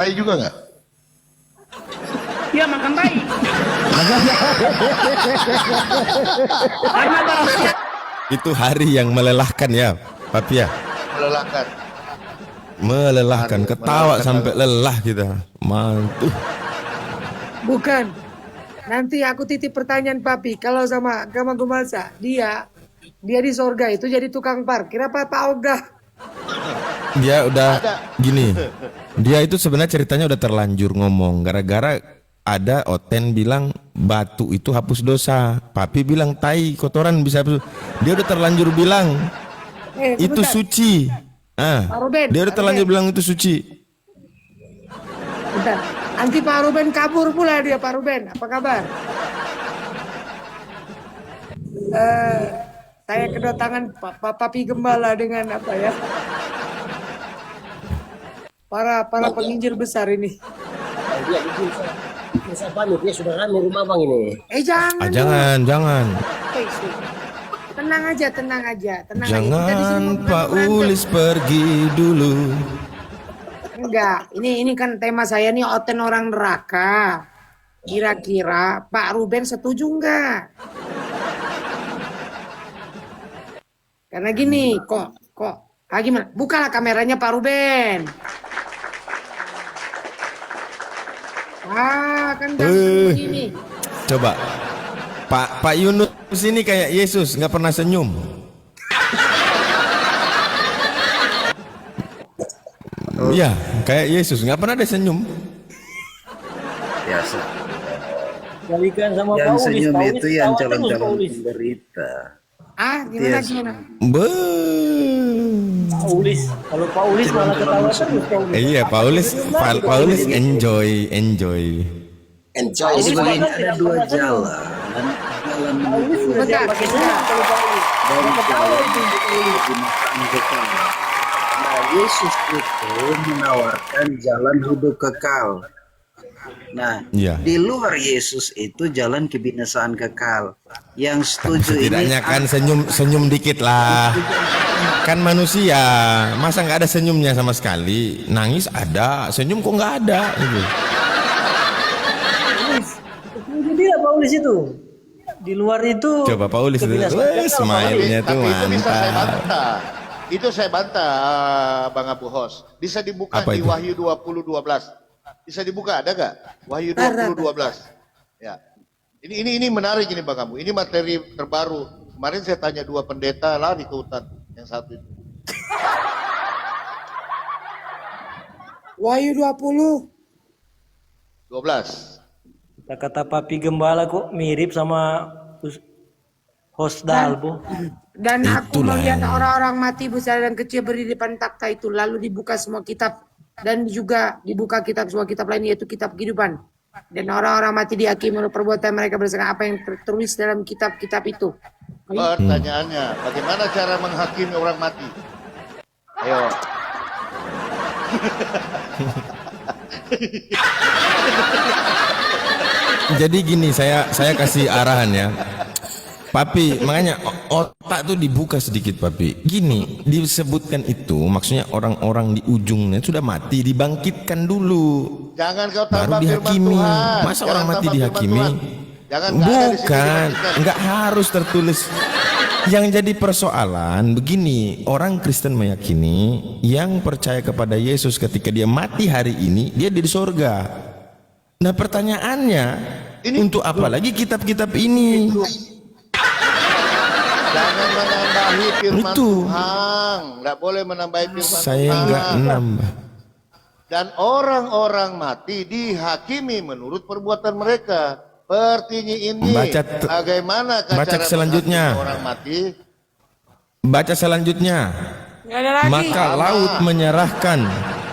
Tai juga nggak? Dia makan tai. Karena barang siapa Itu hari yang melelahkan ya, Papi ya. Melelahkan. Melelahkan, Hari ketawa melelahkan sampai lelah kita. Mantul. Bukan. Nanti aku titip pertanyaan Papi. Kalau sama Gumalsa, dia di sorga itu jadi tukang parkir apa Pak Ogah? Dia udah gini. Dia itu sebenarnya ceritanya udah terlanjur ngomong gara-gara ada Oten bilang batu itu hapus dosa. Papi bilang tai kotoran bisa hapus. Dia udah terlanjur bilang itu Sebentar. suci. Pak Ruben, Dia udah Pak terlanjur Ruben. bilang itu suci. Bentar. Nanti Pak Ruben kabur pula dia Pak Ruben. Apa kabar? Saya kedatangan Papi Gembala dengan apa ya? Para penginjil besar ini. Dia siapa nih? Dia sudah rame rumah bang ini. Jangan. Ah, jangan. Please. Tenang aja. Tenang aja. Kita di sini Jangan bukan Pak berantem. Ulis pergi dulu. Enggak, ini kan tema saya nih Oten orang neraka. Kira-kira Pak Ruben setuju enggak? Karena gini, gimana? Bukalah kameranya Pak Ruben. Kan gampang begini. Coba Pak Yunus ini kayak Yesus nggak pernah senyum. Iya, kayak Yesus nggak pernah ada senyum. Biasa. Balikan sama Yang Paulis. senyum Paulis itu yang ketawa terus, calon-calon Paulis. penderita. Gimana? Be. Paulis. Kalau Paulis malah ketawa terus Paulis. Iya, Paulus enjoy. Enjoy sebenarnya ada dua jalan. Jalan Paulis sudah siap pakai senyum kalau Paulis. dari Ketawa jalan itu Paulis. binatang kekal. Nah, Yesus itu menawarkan jalan hidup kekal. Nah, Iya. di luar Yesus itu jalan kebinasaan kekal. Yang setuju Setidaknya ini kan senyum dikit lah. Kan manusia, masa nggak ada senyumnya sama sekali? Nangis ada, senyum kok nggak ada gitu. Setuju dia Paulis itu. Di luar itu. Coba Paulus itu, kebinasaan kekal, smile-nya tuh Tapi itu bisa saya mantap. bantah. Itu saya bantah, Bang Abu Hos. Bisa dibuka Apa di itu? Wahyu 20:12. Bisa dibuka, ada nggak? Wahyu 20:12. Ya. Ini menarik ini Bang Abu. Ini materi terbaru. Kemarin saya tanya dua pendeta lari ke hutan yang satu itu. Wahyu 20. 12. Kata Papi Gembala kok mirip sama host Dalbo. Dan aku Itulah. melihat orang-orang mati besar dan kecil berdiri di depan takhta itu. Lalu dibuka semua kitab. Dan juga dibuka semua kitab lain yaitu kitab kehidupan. Dan orang-orang mati dihakimi menurut perbuatan mereka berdasarkan apa yang tertulis dalam kitab-kitab itu. Pertanyaannya, bagaimana cara menghakimi orang mati? Ayo. Jadi gini, saya kasih arahan ya. Papi, makanya otak tuh dibuka sedikit Papi. Gini, disebutkan itu maksudnya orang-orang di ujungnya sudah mati dibangkitkan dulu. Jangan kau Baru tambah firman dihakimi. Tuhan. Masa Jangan orang mati tambah firman dihakimi? Tuhan. Jangan, nggak ada di sini Bukan, dibangkitkan. nggak harus tertulis. Yang jadi persoalan begini, orang Kristen meyakini yang percaya kepada Yesus ketika dia mati hari ini, dia di surga. Nah pertanyaannya, untuk apa lagi kitab-kitab ini? Jangan menambahi firman Itu. Tuhan. Nggak boleh menambahi firman Saya Tuhan. nggak nambah. Dan orang-orang mati dihakimi menurut perbuatan mereka. Seperti ini. Bagaimana baca cara selanjutnya. menghakimi orang mati? Baca selanjutnya. Nggak ada lagi. Maka laut menyerahkan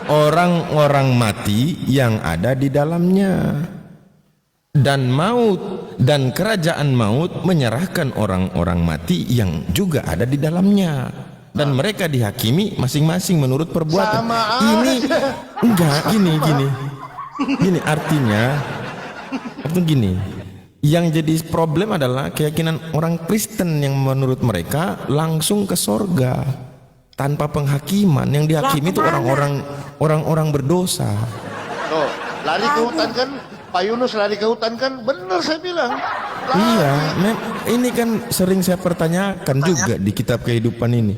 orang-orang mati yang ada di dalamnya. Dan maut dan kerajaan maut menyerahkan orang-orang mati yang juga ada di dalamnya. Dan mereka dihakimi masing-masing menurut perbuatan. Sama Ini aja. enggak gini artinya gini. Yang jadi problem adalah keyakinan orang Kristen yang menurut mereka langsung ke sorga tanpa penghakiman. Yang dihakimi itu orang-orang berdosa. Tuh, lari ke hutan kan, Pak Yunus lari ke hutan kan, bener saya bilang. Iya, ini kan sering saya pertanyakan juga di kitab kehidupan ini.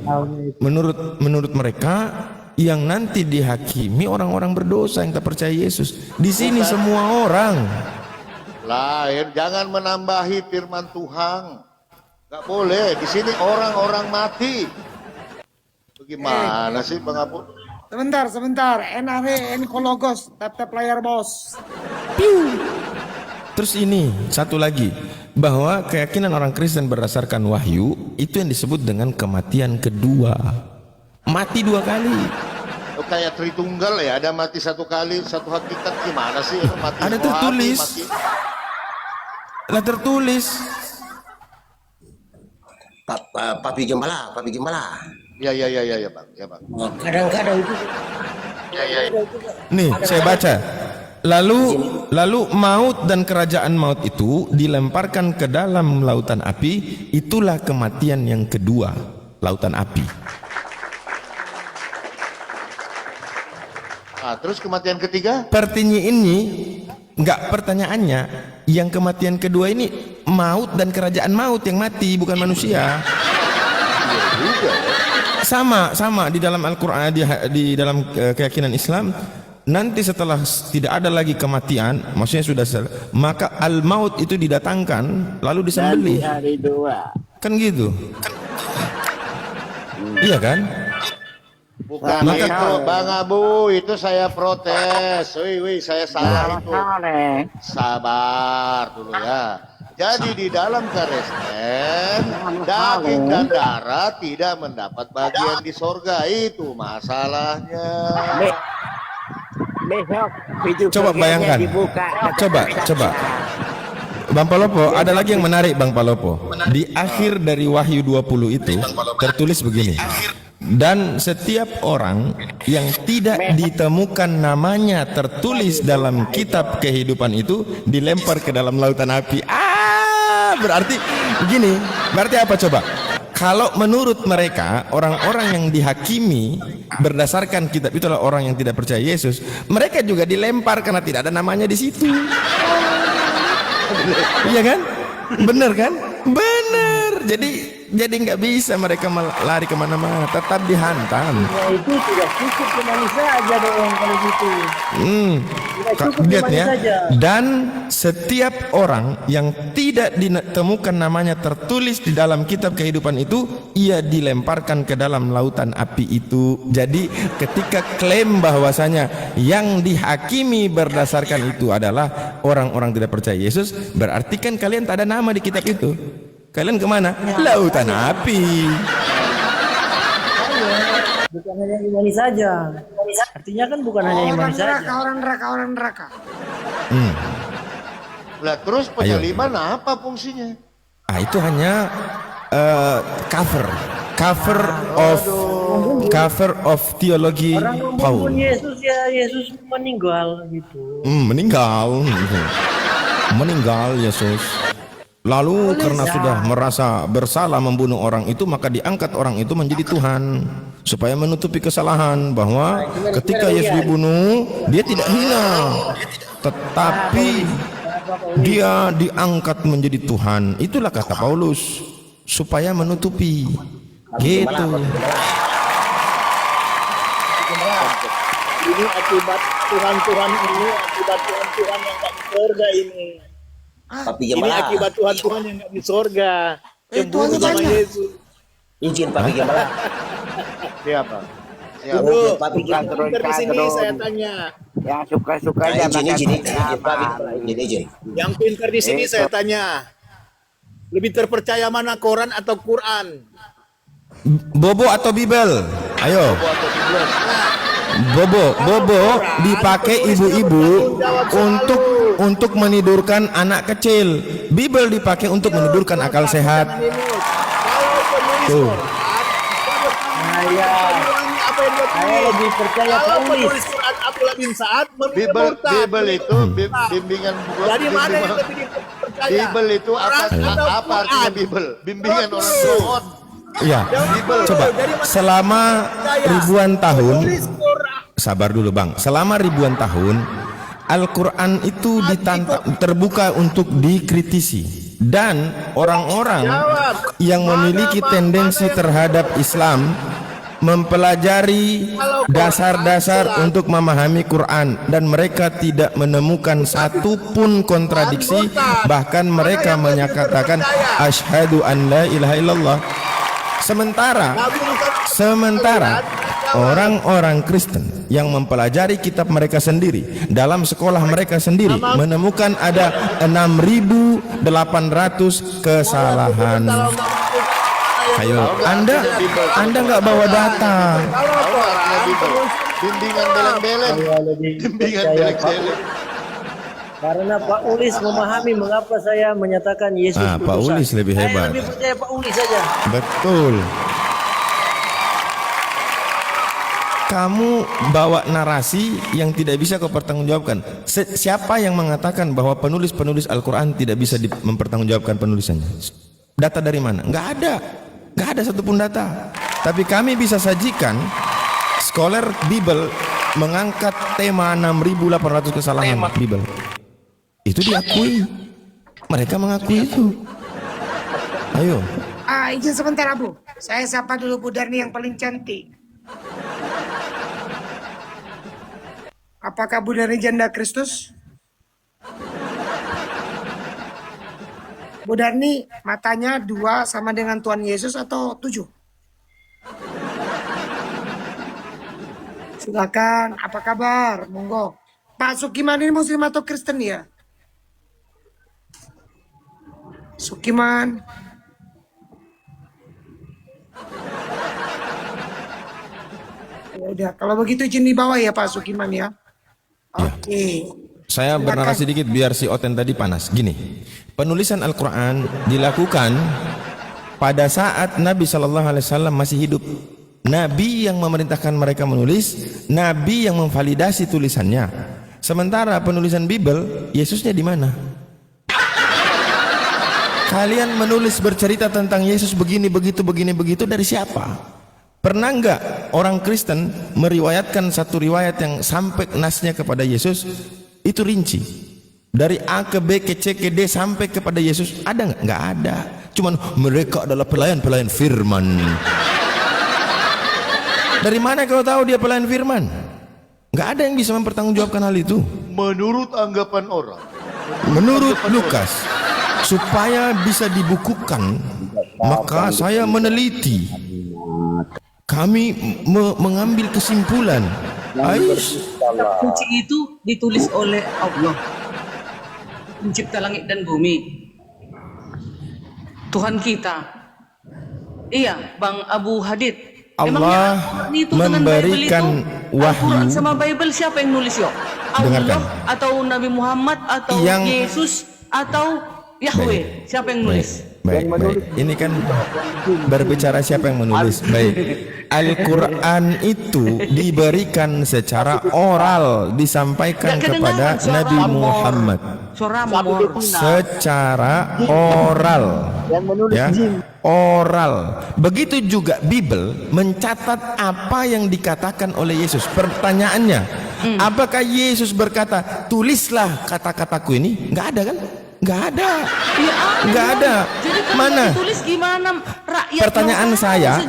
Menurut mereka yang nanti dihakimi orang-orang berdosa yang tak percaya Yesus. Di sini semua orang. Lain, jangan menambahi firman Tuhan. Nggak boleh. Di sini orang-orang mati. Bagaimana sih Bang Apu? Sebentar. NAW, Enkologos, tap-tap layar bos. Terus ini satu lagi, bahwa keyakinan orang Kristen berdasarkan wahyu itu yang disebut dengan kematian kedua. Mati 2 kali. Oh, kayak Tritunggal ya, ada mati 1 kali, 1 hakikat. Gimana sih? Mati Ada dua tertulis. hati, mati. Lah tertulis. Papi Gembala. Ya Bang, ya Bang. Kadang-kadang itu Ya. Nih, saya baca. Lalu maut dan kerajaan maut itu dilemparkan ke dalam lautan api. Itulah kematian yang kedua, lautan api. Nah, terus kematian ketiga? Pertanyaannya, yang kematian kedua ini maut dan kerajaan maut yang mati, bukan manusia. Sama di dalam Al-Qur'an, di dalam keyakinan Islam. Nanti setelah tidak ada lagi kematian, maksudnya sudah maka al-maut itu didatangkan lalu disembelih. Hari 2. Kan gitu. Iya kan? Bukan itu Bang Abu, itu saya protes. Wih, saya salah itu. Sabar dulu ya. Jadi di dalam Kristen, daging dan darah tidak mendapat bagian di sorga, itu masalahnya. Besok pintu Coba surganya bayangkan. dibuka. Coba. Bang Palopo, ada lagi yang menarik Bang Palopo. Di akhir dari Wahyu 20 itu tertulis begini. Dan setiap orang yang tidak ditemukan namanya tertulis dalam kitab kehidupan itu dilempar ke dalam lautan api. Berarti begini. Berarti apa coba? Kalau menurut mereka orang-orang yang dihakimi berdasarkan kitab itulah orang yang tidak percaya Yesus, mereka juga dilempar karena tidak ada namanya di situ. Iya kan? Bener kan? Bener. Jadi nggak bisa mereka lari kemana-mana, tetap dihantam. ya itu tidak cukup cuma saja dong kalau gitu. Tidak cukup Lihat cuma ya. saja. Dan setiap orang yang tidak ditemukan namanya tertulis di dalam kitab kehidupan itu, ia dilemparkan ke dalam lautan api itu. Jadi ketika klaim bahwasanya yang dihakimi berdasarkan itu adalah orang-orang tidak percaya Yesus, berarti kan kalian tak ada nama di kitab itu. Kalian kemana? Lautan api. Bukan hanya imani saja. Artinya kan bukan hanya imani saja. Orang neraka. Nah, terus penyaliban apa fungsinya? Itu hanya cover of teologi Paul. Orang Yesus meninggal gitu. Meninggal Yesus. Lalu karena sudah merasa bersalah membunuh orang itu, maka diangkat orang itu menjadi Tuhan supaya menutupi kesalahan bahwa ketika Yesus dibunuh dia tidak hina, tetapi dia diangkat menjadi Tuhan. Itulah kata Paulus, supaya menutupi gitu. Ini akibat Tuhan ini, akibat Tuhan yang tak di surga ini. Ini akibat Tuhan yang nggak di sorga, yang bunuh sama Yesus. Izin Papi Gembala. Siapa? Tunggu, Papi yang Gembala. pinter di sini saya tanya. Yang suka-suka aja Izin Papi izin. Yang pinter di sini saya tanya. Lebih terpercaya mana Quran atau Quran? Bobo atau Bibel? Ayo. Bobo dipakai ibu-ibu untuk menidurkan anak kecil. Bibel dipakai untuk menidurkan akal sehat. Kalau penulis Tuh. Quran, apa yang dia Saya tulis? lebih percaya Kalau penulis. penulis Quran Abdullah bin Sa'ad Bibel itu bimbingan. Jadi mana yang lebih dipercaya? Bibel itu apa artinya Bibel? Bimbingan orang tua. Ya, coba selama ribuan tahun, sabar dulu Bang. Selama ribuan tahun Al-Quran itu terbuka untuk dikritisi, dan orang-orang yang memiliki tendensi terhadap Islam mempelajari dasar-dasar untuk memahami Quran, dan mereka tidak menemukan satupun kontradiksi, bahkan mereka menyatakan asyhadu an la ilaha illallah. Sementara orang-orang Kristen yang mempelajari kitab mereka sendiri, dalam sekolah mereka sendiri menemukan ada 6.800 kesalahan. Ayo, Anda nggak bawa data. Bimbingan beleng-beleng. Bimbingan beleng-beleng. Karena Pak Ulis memahami mengapa saya menyatakan Yesus Pak utusan. Ulis lebih hebat. Saya lebih percaya Pak Ulis saja. Betul. Kamu bawa narasi yang tidak bisa kau pertanggungjawabkan. Siapa yang mengatakan bahwa penulis Al-Quran tidak bisa mempertanggungjawabkan penulisannya? Data dari mana? Nggak ada satupun data. Tapi kami bisa sajikan scholar Bible mengangkat tema 6.800 kesalahan Bible. Itu diakui. Mereka mengakui itu. Ayo. Izin sebentar, Bu. Saya sapa dulu Bu Darni yang paling cantik. Apakah Bu Darni janda Kristus? Bu Darni matanya 2 sama dengan Tuhan Yesus atau 7? Silakan, apa kabar? Monggo. Pak Sukiman ini Muslim atau Kristen ya? Sukiman. Ya udah, kalau begitu izin dibawa ya Pak Sukiman ya. Oke. Saya bernarasi sedikit biar si Oten tadi panas. Gini, penulisan Al-Quran dilakukan pada saat Nabi SAW masih hidup. Nabi yang memerintahkan mereka menulis, Nabi yang memvalidasi tulisannya. Sementara penulisan Bible, Yesusnya di mana? Kalian menulis bercerita tentang Yesus begini begitu dari siapa? Pernah enggak orang Kristen meriwayatkan satu riwayat yang sampai nasnya kepada Yesus itu rinci? Dari A ke B ke C ke D sampai kepada Yesus ada enggak? Enggak ada. Cuman mereka adalah pelayan-pelayan firman. Dari mana kau tahu dia pelayan firman? Enggak ada yang bisa mempertanggungjawabkan hal itu. Menurut anggapan orang. Menurut Lukas, supaya bisa dibukukan, maka saya meneliti. Kami mengambil kesimpulan. Kitab suci itu ditulis oleh Allah, pencipta langit dan bumi, Tuhan kita. Iya, Bang Abu Hadid. Allah memberikan wahyu. Al-Quran sama Bible siapa yang nulis yo? Allah Dengarkan. atau Nabi Muhammad atau Yesus atau Yahweh? Siapa yang nulis? Baik. Ini kan berbicara siapa yang menulis. Baik. Al-Quran itu diberikan secara oral, disampaikan kepada Nabi Muhammad secara oral, ya, oral. Begitu juga Bible mencatat apa yang dikatakan oleh Yesus. Pertanyaannya, apakah Yesus berkata tulislah kata-kataku ini? Nggak ada kan? Nggak ada. Ya, nggak ada. Jadi kalau mana? ditulis gimana rakyat? Pertanyaan saya,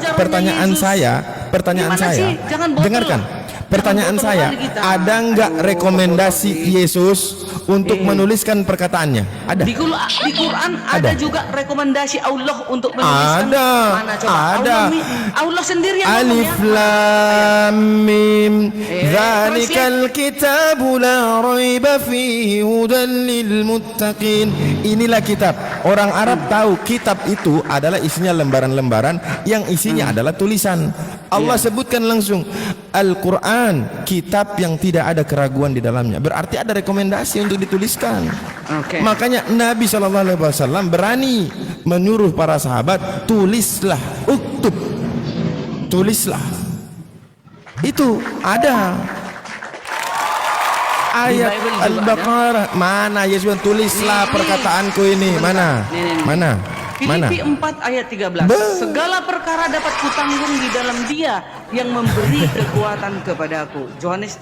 dengarkan. Pertanyaan saya, ada nggak rekomendasi Yesus untuk menuliskan perkataannya? Ada. Di Quran ada juga rekomendasi Allah untuk menuliskan. Mana coba? Ada. Allah sendiri yang Alif Lam Mim. Dzalikal kitabu la raiba fihi hudan lil muttaqin. Inilah kitab. Orang Arab tahu kitab itu adalah isinya lembaran-lembaran yang isinya adalah tulisan. Allah sebutkan langsung Al-Quran, kitab yang tidak ada keraguan di dalamnya. Berarti ada rekomendasi untuk dituliskan. Makanya Nabi SAW berani menyuruh para sahabat, tulislah, uktub, tulislah. Itu ada. Ayat Al-Baqarah mana Yesus tulislah perkataanku ini, mana? Mana? Filipi 4 ayat 13. Segala perkara dapat kutanggung di dalam Dia yang memberi kekuatan kepadaku. Yohanes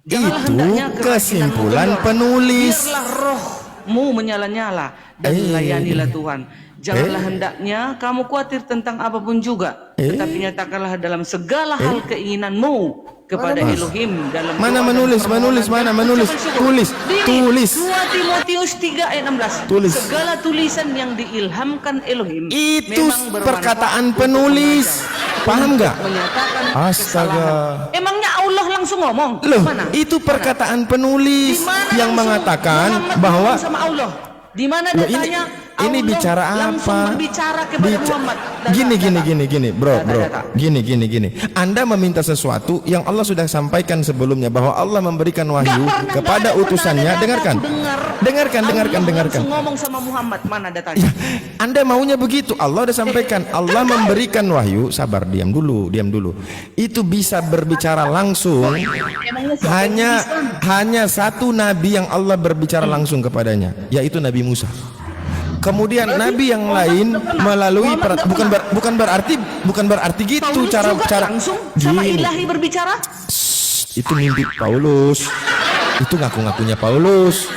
Janganlah Itu hendaknya kesimpulan kebajikanmu penulis. biarlah rohmu menyala-nyala dan layanilah Tuhan. Janganlah hendaknya kamu khawatir tentang apapun juga, tetapi nyatakanlah dalam segala hal keinginanmu kepada Elohim dalam Mana doa dan menulis, permohonan dan menulis, ucapan syukur. tulis, Ini, tulis. 2 Timotius 3 ayat 16. Tulis. Segala tulisan yang diilhamkan Elohim Itu memang bermanfaat perkataan untuk penulis. mengajar, Paham untuk nggak? menyatakan Astaga. kesalahan. Emangnya Allah langsung ngomong? Loh, Mana? itu perkataan penulis Di mana yang langsung mengatakan Muhammad bahwa ngomong sama Allah. Di mana Loh, datanya ini Allah bicara langsung apa? berbicara kepada Muhammad. Gini, bro. Gini. Anda meminta sesuatu yang Allah sudah sampaikan sebelumnya bahwa Allah memberikan wahyu kepada utusannya. Dengarkan. Allah langsung ngomong sama Muhammad, mana datanya? Ya, Anda maunya begitu. Allah udah sampaikan. Allah memberikan wahyu. Sabar, diam dulu. Itu bisa berbicara langsung. Hanya satu nabi yang Allah berbicara langsung kepadanya, yaitu Nabi Musa. Kemudian nabi yang lain melalui bukan berarti gitu cara langsung sama gini. Ilahi berbicara. Itu mimpi Paulus. Itu ngaku-ngakunya Paulus.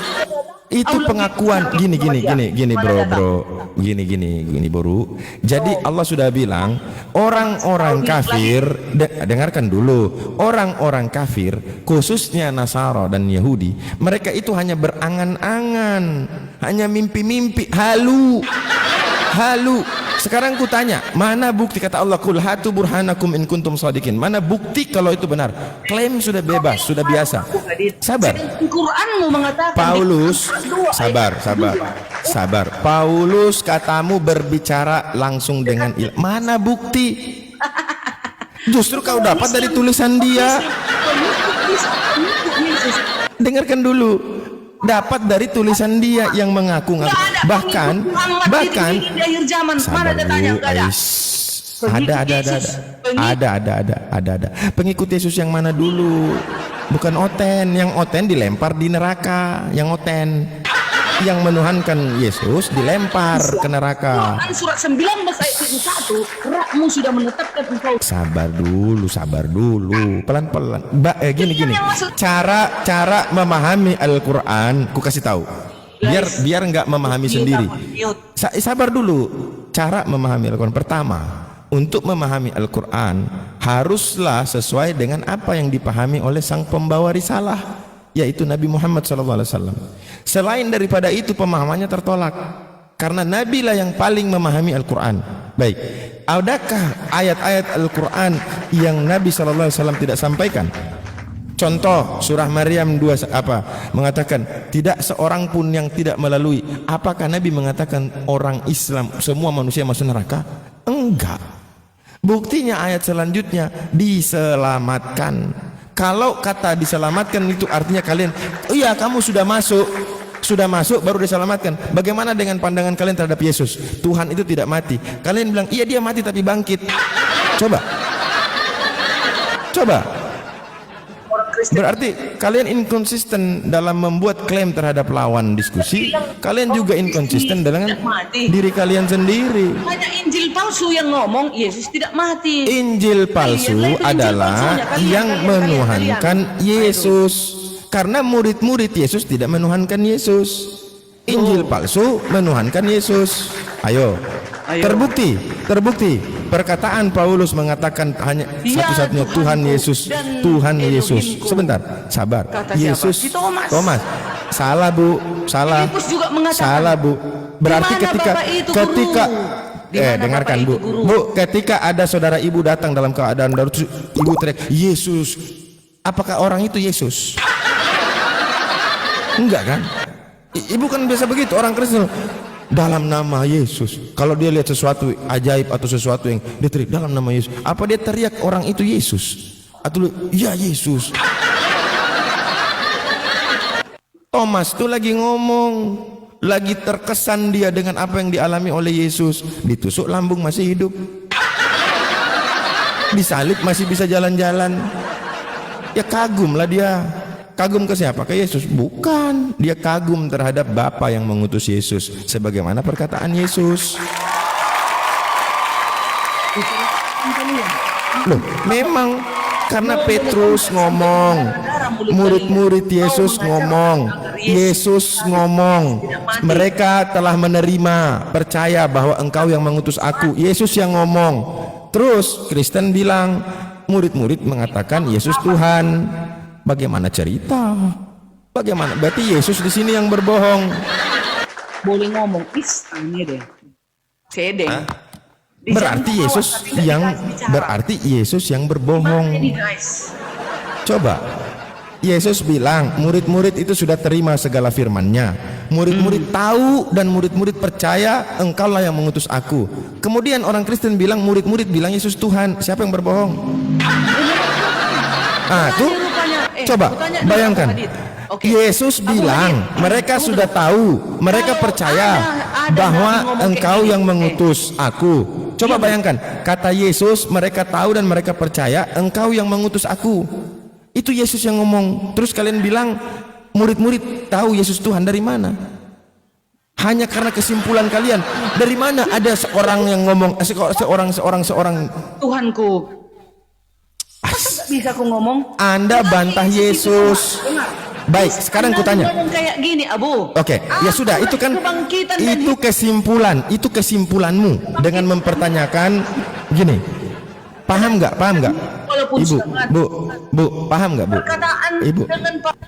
Itu pengakuan gini bro. Gini bro. Jadi Allah sudah bilang orang-orang kafir, dengarkan dulu, orang-orang kafir khususnya Nasara dan Yahudi, mereka itu hanya berangan-angan, hanya mimpi-mimpi, halu. Sekarang ku tanya, mana bukti? Kata Allah, kul hatu burhanakum in kuntum shadiqin. Mana bukti kalau itu benar? Klaim sudah bebas, sudah biasa. Sabar. Quranmu mengatakan Paulus, sabar. Paulus katamu berbicara langsung dengan mana bukti? Justru kau dapat dari tulisan dia. Dengarkan dulu. Dapat dari tulisan dia yang mengaku-ngaku. Bahkan di akhir zaman mana datanya? Ada. Pengikut Yesus yang mana dulu? Bukan oten. Yang oten dilempar di neraka. Yang oten yang menuhankan Yesus dilempar ke neraka. Quran surat 19 ayat 1, gerakmu sudah menetapkan engkau. Sabar dulu, pelan-pelan. Gini. Cara memahami Al-Quran, ku kasih tahu. Biar nggak memahami sendiri. Sabar dulu. Cara memahami Al-Quran pertama, untuk memahami Al-Quran haruslah sesuai dengan apa yang dipahami oleh sang pembawa risalah, yaitu Nabi Muhammad SAW. Selain daripada itu pemahamannya tertolak, karena Nabi lah yang paling memahami Al-Quran. Baik, adakah ayat-ayat Al-Quran yang Nabi SAW tidak sampaikan? Contoh surah Maryam 2 mengatakan tidak seorang pun yang tidak melalui. Apakah Nabi mengatakan orang Islam semua manusia masuk neraka? Enggak. Buktinya ayat selanjutnya diselamatkan. Kalau kata diselamatkan itu artinya kalian, iya kamu sudah masuk baru diselamatkan. Bagaimana dengan pandangan kalian terhadap Yesus? Tuhan itu tidak mati. Kalian bilang iya dia mati tapi bangkit. Coba. Berarti kalian inkonsisten dalam membuat klaim terhadap lawan diskusi. Kalian juga inkonsisten dengan diri kalian sendiri. Hanya Injil palsu yang ngomong Yesus tidak mati. Injil palsu adalah yang menuhankan Yesus. Karena murid-murid Yesus tidak menuhankan Yesus. Injil palsu menuhankan Yesus. Ayo. Terbukti. Perkataan Paulus mengatakan hanya satu-satunya Tuhan Yesus. Sebentar, sabar. Yesus. Thomas. Salah, Bu. Salah. Bu. Berarti ketika dengarkan, Bu. Bu, ketika ada saudara ibu datang dalam keadaan darurat, ibu teriak, "Yesus." Apakah orang itu Yesus? Enggak kan? Ibu kan biasa begitu, orang Kristen dalam nama Yesus. Kalau dia lihat sesuatu ajaib atau sesuatu yang dia teriak dalam nama Yesus, apa dia teriak orang itu Yesus? Atau ya Yesus? Thomas tuh lagi ngomong, lagi terkesan dia dengan apa yang dialami oleh Yesus. Ditusuk lambung masih hidup, disalib masih bisa jalan-jalan. Ya kagum lah dia. Kagum ke siapa? Ke Yesus? Bukan. Dia kagum terhadap Bapa yang mengutus Yesus. Sebagaimana perkataan Yesus. Loh, memang Karena Petrus ngomong, murid-murid Yesus ngomong, Yesus ngomong, mereka telah menerima, percaya bahwa engkau yang mengutus aku. Yesus yang ngomong. Terus Kristen bilang, murid-murid mengatakan Yesus Tuhan. Bagaimana cerita? Bagaimana? Berarti Yesus di sini yang berbohong. Boleh ngomong, ini deh. Sedeng. Berarti Yesus yang berbohong. Coba, Yesus bilang murid-murid itu sudah terima segala firman-Nya. Murid-murid tahu dan murid-murid percaya engkaulah yang mengutus aku. Kemudian orang Kristen bilang, murid-murid bilang Yesus Tuhan. Siapa yang berbohong? Tuh, coba bayangkan. Yesus bilang mereka sudah tahu, mereka percaya bahwa engkau yang mengutus aku. Coba bayangkan, kata Yesus, mereka tahu dan mereka percaya engkau yang mengutus aku. Itu Yesus yang ngomong. Terus kalian bilang murid-murid tahu Yesus Tuhan. Dari mana? Hanya karena kesimpulan kalian. Dari mana ada seorang yang ngomong, seorang Tuhanku. Bisa aku ngomong? Anda bantah Yesus. Baik, sekarang kutanya. Kayak gini, Abu. Oke, ya sudah, itu kan itu kesimpulan, itu kesimpulanmu dengan mempertanyakan gini. Paham nggak? Ibu, Bu, paham nggak, Bu? Ibu,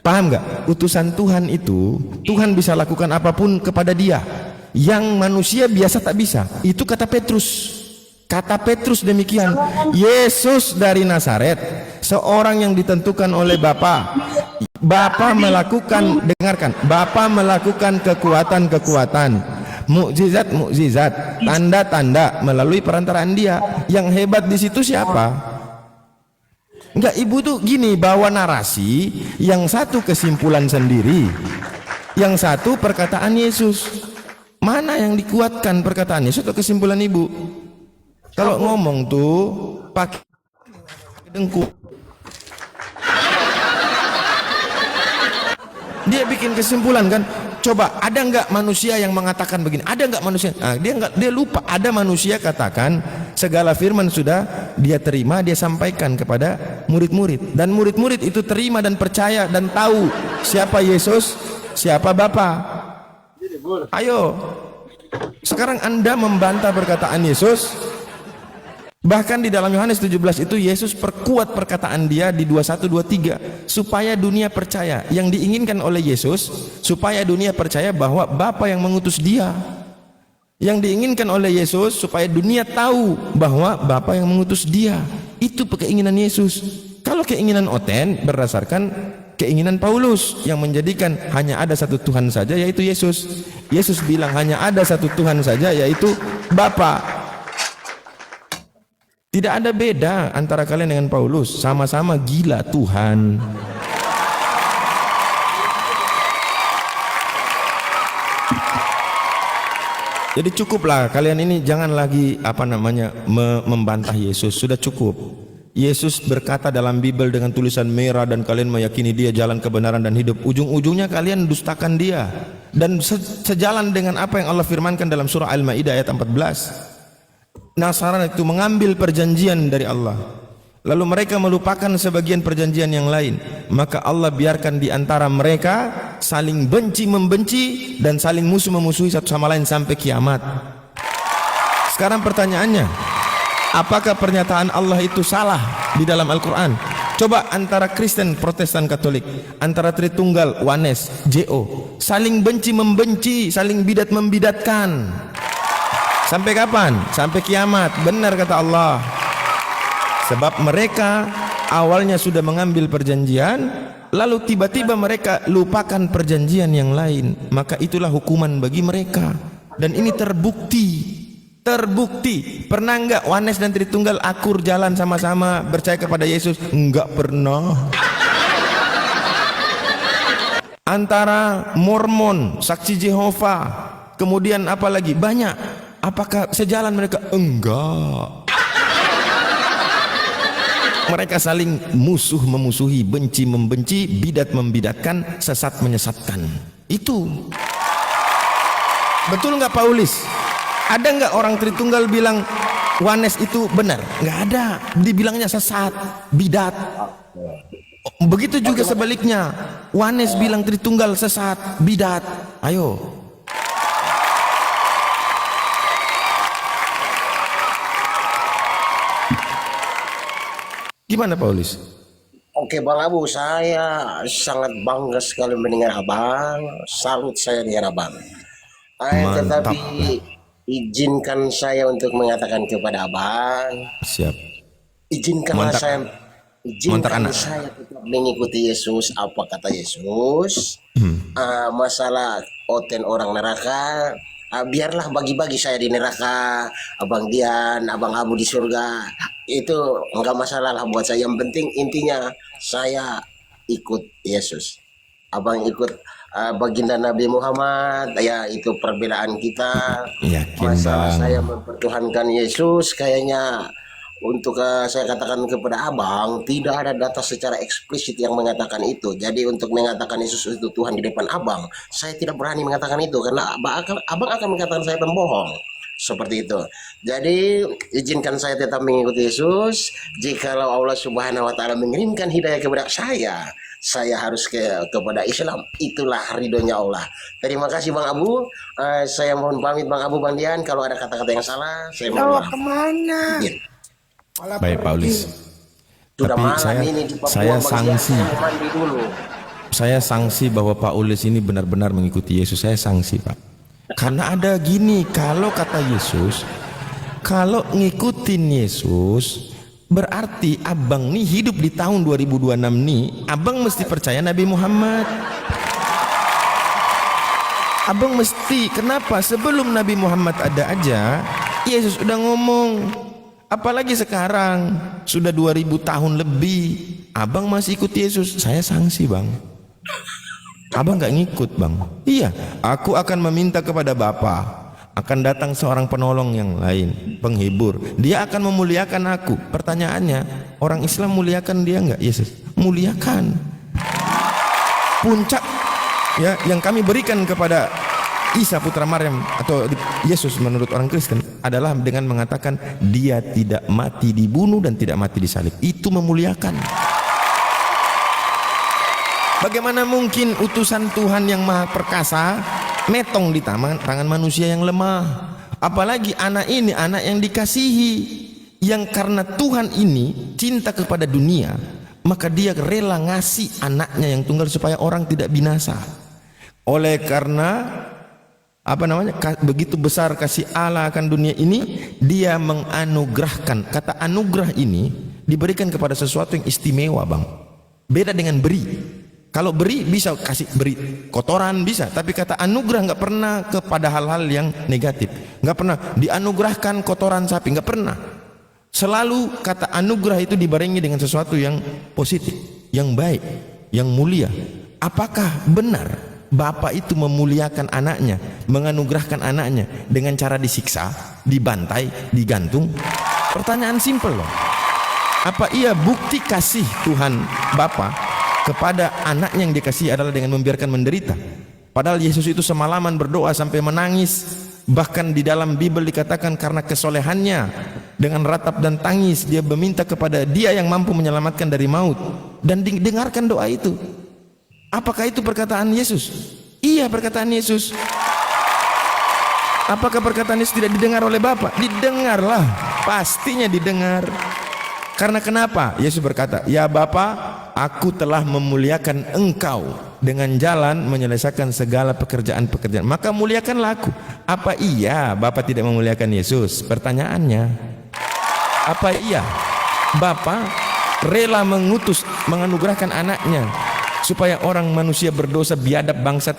paham nggak? Utusan Tuhan itu, Tuhan bisa lakukan apapun kepada dia yang manusia biasa tak bisa. Itu kata Petrus. Kata Petrus demikian. Yesus dari Nazaret, seorang yang ditentukan oleh Bapa. Bapa melakukan, dengarkan, Bapa melakukan kekuatan-kekuatan, mukjizat-mukjizat, tanda-tanda melalui perantaraan dia. Yang hebat di situ siapa? Enggak, ibu tuh gini, bawa narasi, yang satu kesimpulan sendiri, yang satu perkataan Yesus. Mana yang dikuatkan, perkataan Yesus atau kesimpulan ibu? Kalau ngomong tuh pakai dengkul. Dia bikin kesimpulan kan. Coba, ada nggak manusia yang mengatakan begini? Ada nggak manusia? Nah, dia lupa. Ada manusia katakan segala firman sudah dia terima, dia sampaikan kepada murid-murid, dan murid-murid itu terima dan percaya dan tahu siapa Yesus, siapa Bapa. Ayo, sekarang Anda membantah perkataan Yesus. Bahkan di dalam Yohanes 17 itu Yesus perkuat perkataan dia di 21-23 supaya dunia percaya. Yang diinginkan oleh Yesus supaya dunia percaya bahwa Bapa yang mengutus dia. Yang diinginkan oleh Yesus supaya dunia tahu bahwa Bapa yang mengutus dia. Itu keinginan Yesus. Kalau keinginan Oten berdasarkan keinginan Paulus yang menjadikan hanya ada satu Tuhan saja, yaitu Yesus. Yesus bilang hanya ada satu Tuhan saja, yaitu Bapa. Tidak ada beda antara kalian dengan Paulus, sama-sama gila Tuhan. Jadi cukuplah kalian ini, jangan lagi membantah Yesus. Sudah cukup. Yesus berkata dalam Bible dengan tulisan merah dan kalian meyakini dia jalan kebenaran dan hidup. Ujung-ujungnya kalian dustakan dia. Dan sejalan dengan apa yang Allah firmankan dalam surah Al-Maidah ayat 14. Nasaran itu mengambil perjanjian dari Allah, lalu mereka melupakan sebagian perjanjian yang lain. Maka Allah biarkan di antara mereka saling benci-membenci dan saling musuh-memusuhi satu sama lain sampai kiamat. Sekarang pertanyaannya, apakah pernyataan Allah itu salah di dalam Al-Quran? Coba antara Kristen, Protestan, Katolik, antara Tritunggal, Wanes, JO, saling benci-membenci, saling bidat-membidatkan. Sampai kapan? Sampai kiamat. Benar kata Allah. Sebab mereka awalnya sudah mengambil perjanjian, lalu tiba-tiba mereka lupakan perjanjian yang lain. Maka itulah hukuman bagi mereka. Dan ini terbukti. Terbukti. Pernah enggak Wanes dan Tritunggal akur jalan sama-sama percaya kepada Yesus? Enggak pernah. Antara Mormon, Saksi Jehova, kemudian apa lagi? Banyak. Apakah sejalan mereka? Enggak. Mereka saling musuh memusuhi, benci membenci, bidat membidatkan, sesat menyesatkan. Itu. Betul nggak Paulus? Ada nggak orang Tritunggal bilang Wanes itu benar? Nggak ada. Dibilangnya sesat, bidat. Begitu juga sebaliknya. Wanes bilang Tritunggal sesat, bidat. Ayo. Gimana Paulus? Oke Bang Abu, saya sangat bangga sekali mendengar Abang. Salut saya dengan Abang. Mantap. Tetapi izinkan saya untuk mengatakan kepada Abang, Siap. izinkanlah Mantap. saya, Mantap, izinkan anak. saya tetap mengikuti Yesus. Apa kata Yesus? Masalah oten orang neraka, biarlah bagi-bagi saya di neraka, Abang Dian, Abang Abu di surga. Itu enggak masalah lah buat saya. Yang penting intinya saya ikut Yesus. Abang ikut baginda Nabi Muhammad, ya itu perbedaan kita. Yakin Masalah Bang. saya mempertuhankan Yesus, kayaknya untuk saya katakan kepada Abang, tidak ada data secara eksplisit yang mengatakan itu. Jadi untuk mengatakan Yesus itu Tuhan di depan Abang, saya tidak berani mengatakan itu karena Abang akan mengatakan saya pembohong. Seperti itu. Jadi izinkan saya tetap mengikuti Yesus. Jikalau Allah Subhanahu wa taala mengirimkan hidayah kepada saya harus kepada Islam. Itulah ridhonya Allah. Terima kasih Bang Abu. Saya mohon pamit Bang Abu, Bang Dian. Kalau ada kata-kata yang salah, saya mohon maaf. Kemana? Iya. Baik Paulus. Sudah Tapi malam ini di Papua, saya Bang Dian, sanksi. saya mau mandi dulu. Saya sanksi bahwa Paulus ini benar-benar mengikuti Yesus. Saya sanksi Pak. Karena ada gini, kalau kata Yesus, kalau ngikutin Yesus, berarti abang nih hidup di tahun 2026 nih, abang mesti percaya Nabi Muhammad. Abang mesti, kenapa? Sebelum Nabi Muhammad ada aja, Yesus udah ngomong. Apalagi sekarang, sudah 2000 tahun lebih, abang masih ikut Yesus. Saya sanksi Bang. Abang nggak ngikut Bang. Iya, aku akan meminta kepada Bapa, akan datang seorang penolong yang lain, penghibur. Dia akan memuliakan aku. Pertanyaannya, orang Islam muliakan dia nggak Yesus? Muliakan. Puncak ya yang kami berikan kepada Isa putra Maryam atau Yesus menurut orang Kristen adalah dengan mengatakan dia tidak mati dibunuh dan tidak mati disalib. Itu memuliakan. Bagaimana mungkin utusan Tuhan yang maha perkasa metong di tangan manusia yang lemah? Apalagi anak ini anak yang dikasihi, yang karena Tuhan ini cinta kepada dunia, maka dia rela ngasih anaknya yang tunggal supaya orang tidak binasa. Oleh karena begitu besar kasih Allah akan dunia ini, dia menganugerahkan. Kata anugerah ini diberikan kepada sesuatu yang istimewa Bang. Beda dengan beri. Kalau beri bisa kasih beri kotoran bisa, tapi kata anugerah nggak pernah kepada hal-hal yang negatif, nggak pernah dianugerahkan kotoran sapi, nggak pernah. Selalu kata anugerah itu dibarengi dengan sesuatu yang positif, yang baik, yang mulia. Apakah benar Bapak itu memuliakan anaknya, menganugerahkan anaknya dengan cara disiksa, dibantai, digantung? Pertanyaan simpel loh. Apa iya bukti kasih Tuhan Bapa kepada anaknya yang dikasihi adalah dengan membiarkan menderita? Padahal Yesus itu semalaman berdoa sampai menangis. Bahkan di dalam Bible dikatakan karena kesolehannya dengan ratap dan tangis dia meminta kepada Dia yang mampu menyelamatkan dari maut, dan didengarkan doa itu. Apakah itu perkataan Yesus? Iya, perkataan Yesus. Apakah perkataan Yesus tidak didengar oleh Bapa? Didengarlah, pastinya didengar. Karena kenapa? Yesus berkata, ya Bapa, aku telah memuliakan engkau dengan jalan menyelesaikan segala pekerjaan-pekerjaan. Maka muliakanlah aku. Apa iya Bapa tidak memuliakan Yesus? Pertanyaannya, apa iya Bapa rela menganugerahkan anaknya supaya orang manusia berdosa biadab bangsat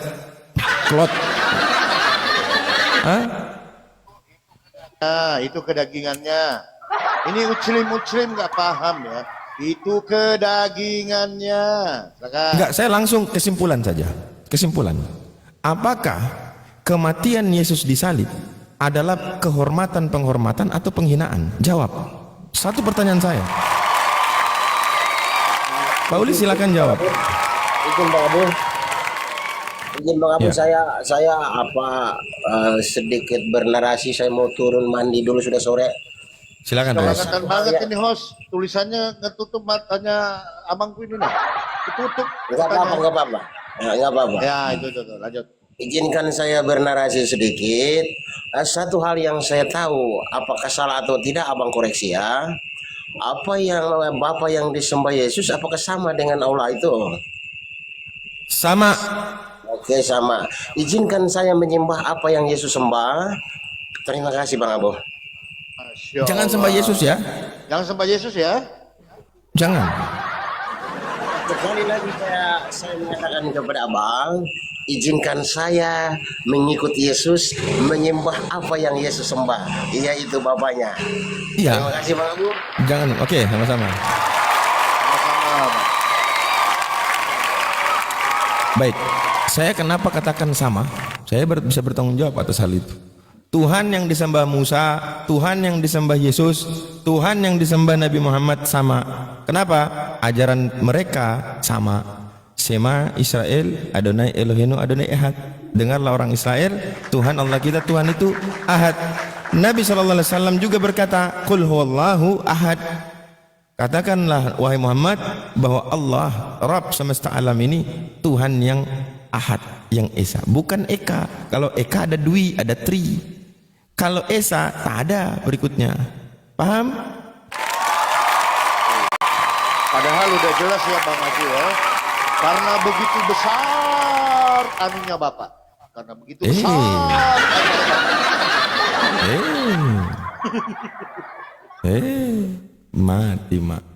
klot? Hah? Nah, itu kedagingannya. Ini muslim nggak paham ya. Itu kedagingannya. Enggak, saya langsung kesimpulan saja. Kesimpulan. Apakah kematian Yesus disalib adalah penghormatan atau penghinaan? Jawab. Satu pertanyaan saya. Paulus silakan jawab. Izin Bang Abu. Ya. Saya sedikit bernarasi, saya mau turun mandi dulu, sudah sore. Silakan Res. Kelihatan banget ini host, tulisannya ngetutup matanya abangku ini nih. Ditutup. Enggak apa-apa, enggak apa-apa. Enggak apa-apa. Ya, itu lanjut. Izinkan saya bernarasi sedikit. Satu hal yang saya tahu, apakah salah atau tidak abang koreksi ya. Apa yang Bapa yang disembah Yesus apakah sama dengan Allah itu? Sama. Oke, sama. Izinkan saya menyembah apa yang Yesus sembah. Terima kasih Bang Abo. Masya Jangan Allah. sembah Yesus ya. Jangan sembah Yesus ya. Jangan. Sekali lagi saya mengatakan kepada abang, izinkan saya mengikuti Yesus, menyembah apa yang Yesus sembah, yaitu Bapaknya. Iya. Terima kasih Bang Abu. Jangan. Oke, sama-sama. Baik. Saya kenapa katakan sama? Saya bisa bertanggung jawab atas hal itu. Tuhan yang disembah Musa, Tuhan yang disembah Yesus, Tuhan yang disembah Nabi Muhammad sama. Kenapa? Ajaran mereka sama. Shema Israel, Adonai Eloheinu, Adonai Ehad. Dengarlah orang Israel, Tuhan Allah kita, Tuhan itu Ahad. Nabi SAW juga berkata, Qul huwallahu ahad. Katakanlah wahai Muhammad bahwa Allah Rabb semesta alam ini Tuhan yang Ahad, yang Esa, bukan Eka. Kalau Eka ada Dwi, ada Tri. Kalau Esa tak ada berikutnya. Paham? Padahal udah jelas ya Bang Haji ya. Karena begitu besar anunya Bapak. Karena begitu besar anunya Bapak. Mati mak.